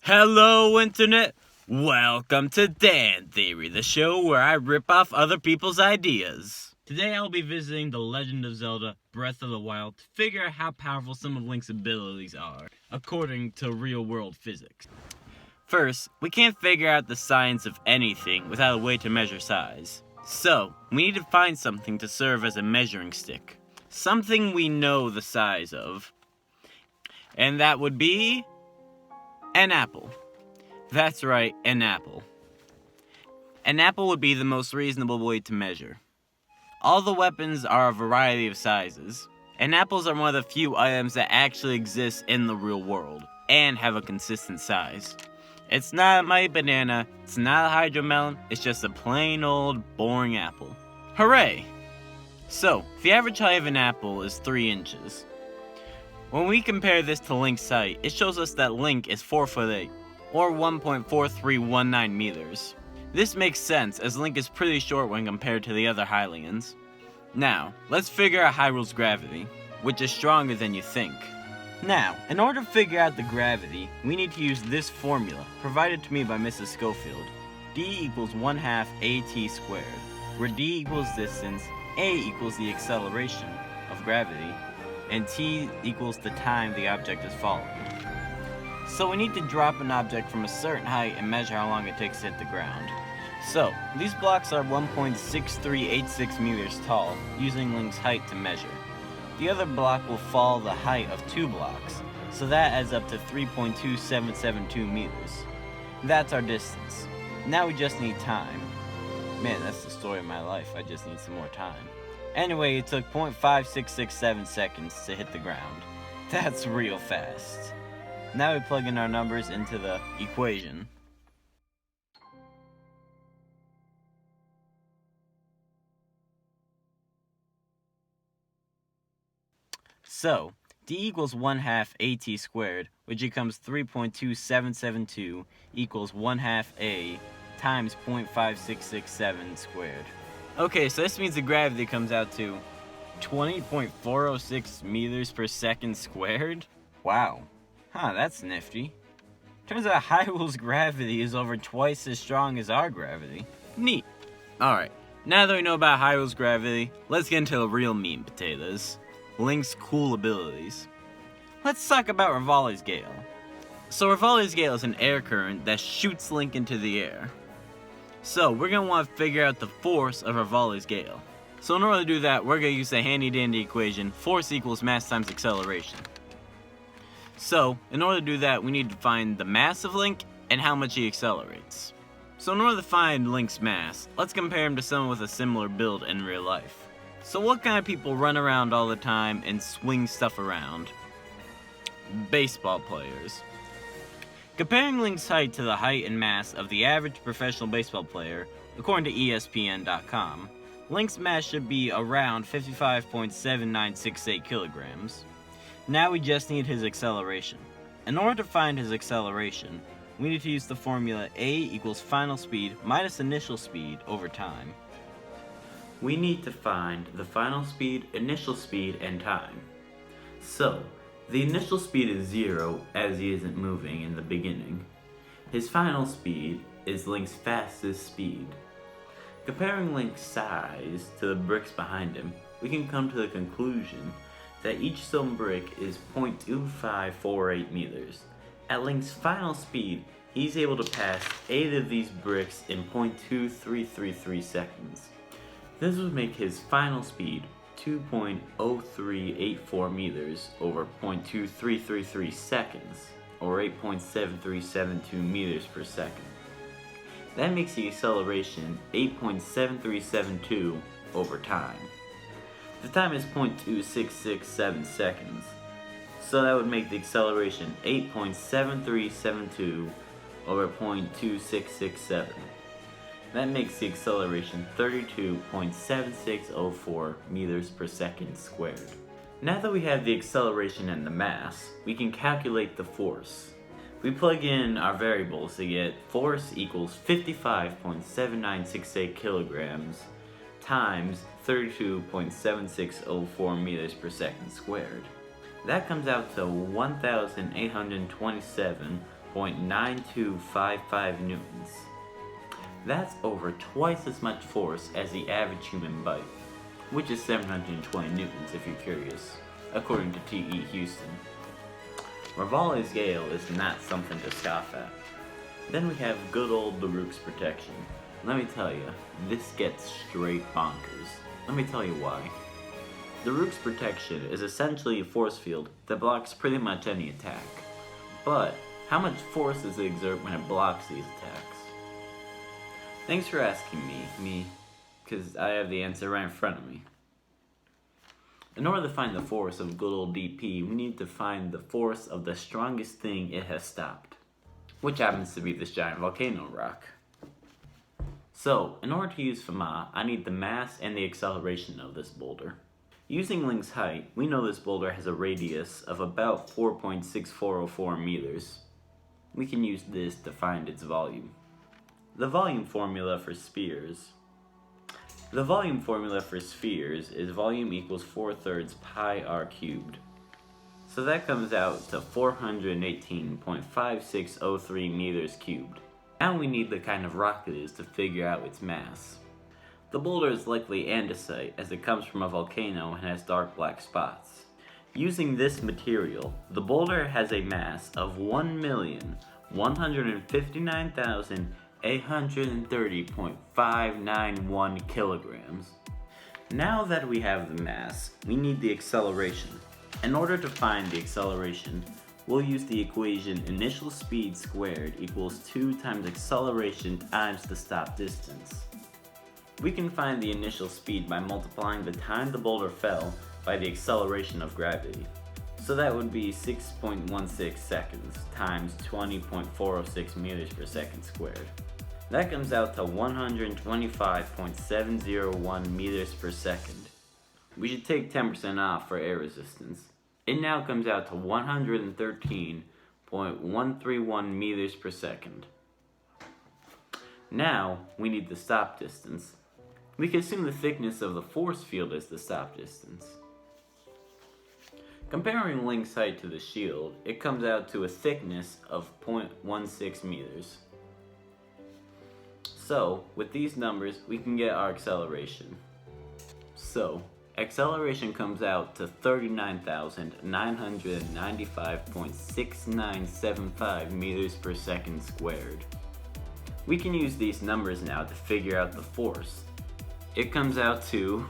Hello, Internet! Welcome to Dan Theory, the show where I rip off other people's ideas. Today I'll be visiting The Legend of Zelda Breath of the Wild to figure out how powerful some of Link's abilities are, according to real-world physics. First, we can't figure out the science of anything without a way to measure size. So, we need to find something to serve as a measuring stick. Something we know the size of. And that would be an apple. That's right, an apple. An apple would be the most reasonable way to measure. All the weapons are a variety of sizes, and apples are one of the few items that actually exist in the real world, and have a consistent size. It's not a mighty banana, it's not a hydromelon, it's just a plain old boring apple. Hooray! So, the average height of an apple is 3 inches. When we compare this to Link's height, it shows us that Link is 4'8", or 1.4319 meters. This makes sense, as Link is pretty short when compared to the other Hylians. Now, let's figure out Hyrule's gravity, which is stronger than you think. Now, in order to figure out the gravity, we need to use this formula, provided to me by Mrs. Schofield. D equals 1/2 AT squared, where D equals distance, A equals the acceleration of gravity, and T equals the time the object is falling. So we need to drop an object from a certain height and measure how long it takes to hit the ground. So, these blocks are 1.6386 meters tall, using Link's height to measure. The other block will fall the height of 2 blocks, so that adds up to 3.2772 meters. That's our distance. Now we just need time. Man, that's the story of my life, I just need some more time. Anyway, it took 0.5667 seconds to hit the ground. That's real fast. Now we plug in our numbers into the equation. So, D equals 1/2 AT squared, which becomes 3.2772 equals 1/2 A times 0.5667 squared. Okay, so this means the gravity comes out to 20.406 meters per second squared? Wow. Huh, that's nifty. Turns out Hyrule's gravity is over twice as strong as our gravity. Neat. Alright, now that we know about Hyrule's gravity, let's get into the real meat and potatoes. Link's cool abilities. Let's talk about Revali's Gale. So Revali's Gale is an air current that shoots Link into the air. So we're going to want to figure out the force of Revali's Gale. So in order to do that, we're going to use the handy dandy equation, force equals mass times acceleration. So, in order to do that, we need to find the mass of Link and how much he accelerates. So in order to find Link's mass, let's compare him to someone with a similar build in real life. So what kind of people run around all the time and swing stuff around? Baseball players. Comparing Link's height to the height and mass of the average professional baseball player, according to ESPN.com, Link's mass should be around 55.7968 kilograms. Now we just need his acceleration. In order to find his acceleration, we need to use the formula A equals final speed minus initial speed over time. We need to find the final speed, initial speed, and time. So, the initial speed is 0 as he isn't moving in the beginning. His final speed is Link's fastest speed. Comparing Link's size to the bricks behind him, we can come to the conclusion that each stone brick is 0.2548 meters. At Link's final speed, he's able to pass 8 of these bricks in 0.2333 seconds. This would make his final speed 2.0384 meters over 0.2333 seconds, or 8.7372 meters per second. That makes the acceleration 8.7372 over time. The time is 0.2667 seconds, so that would make the acceleration 8.7372 over 0.2667. That makes the acceleration 32.7604 meters per second squared. Now that we have the acceleration and the mass, we can calculate the force. We plug in our variables to get force equals 55.7968 kilograms times 32.7604 meters per second squared. That comes out to 1,827.9255 newtons. That's over twice as much force as the average human bite, which is 720 newtons if you're curious, according to T.E. Houston. Rivali's Gale is not something to scoff at. Then we have good old Daruk's protection. Let me tell you, this gets straight bonkers. Let me tell you why. Daruk's protection is essentially a force field that blocks pretty much any attack. But how much force does it exert when it blocks these attacks? Thanks for asking me, because I have the answer right in front of me. In order to find the force of good old DP, we need to find the force of the strongest thing it has stopped, which happens to be this giant volcano rock. So, in order to use Fermat, I need the mass and the acceleration of this boulder. Using Link's height, we know this boulder has a radius of about 4.6404 meters. We can use this to find its volume. The volume formula for spheres is volume equals 4/3 pi r cubed. So that comes out to 418.5603 meters cubed. Now we need the kind of rock it is to figure out its mass. The boulder is likely andesite as it comes from a volcano and has dark black spots. Using this material, the boulder has a mass of 1,159,830.591 kilograms. Now that we have the mass, we need the acceleration. In order to find the acceleration, we'll use the equation initial speed squared equals 2 times acceleration times the stop distance. We can find the initial speed by multiplying the time the boulder fell by the acceleration of gravity. So that would be 6.16 seconds times 20.406 meters per second squared. That comes out to 125.701 meters per second. We should take 10% off for air resistance. It now comes out to 113.131 meters per second. Now, we need the stop distance. We can assume the thickness of the force field is the stop distance. Comparing Link's height to the shield, it comes out to a thickness of 0.16 meters. So, with these numbers, we can get our acceleration. So, acceleration comes out to 39,995.6975 meters per second squared. We can use these numbers now to figure out the force. It comes out to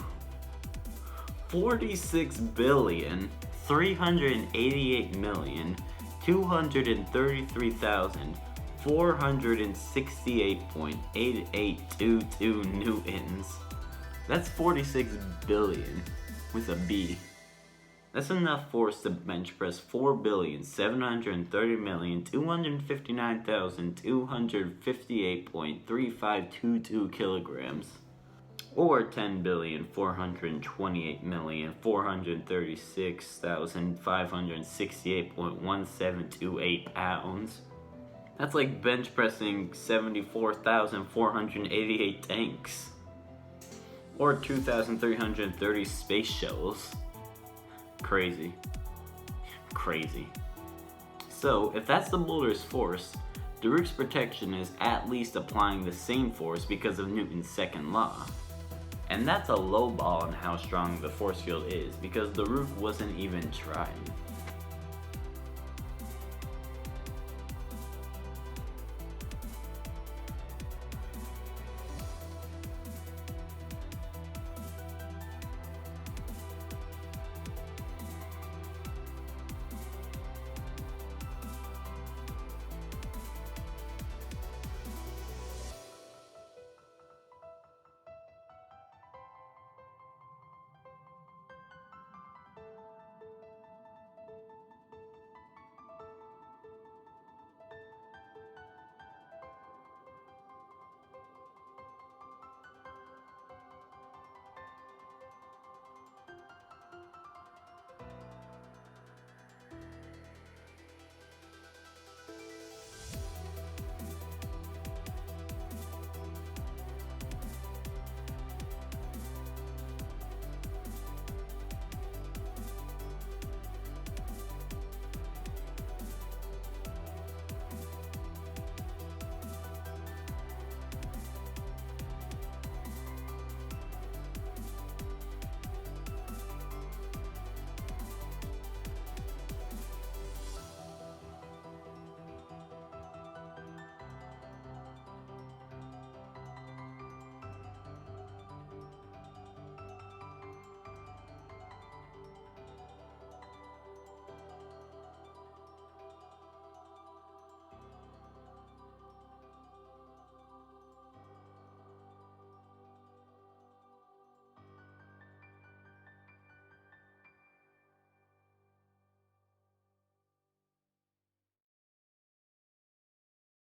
46,388,233,468.8822 newtons. That's 46 billion with a B. That's enough force to bench press 4,730,259,258.3522 kilograms. Or 10,428,436,568.1728 pounds. That's like bench pressing 74,488 tanks. Or 2,330 space shuttles. Crazy. Crazy. So, if that's the boulder's force, Daruk's protection is at least applying the same force because of Newton's second law. And that's a low ball on how strong the force field is because Daruk wasn't even trying.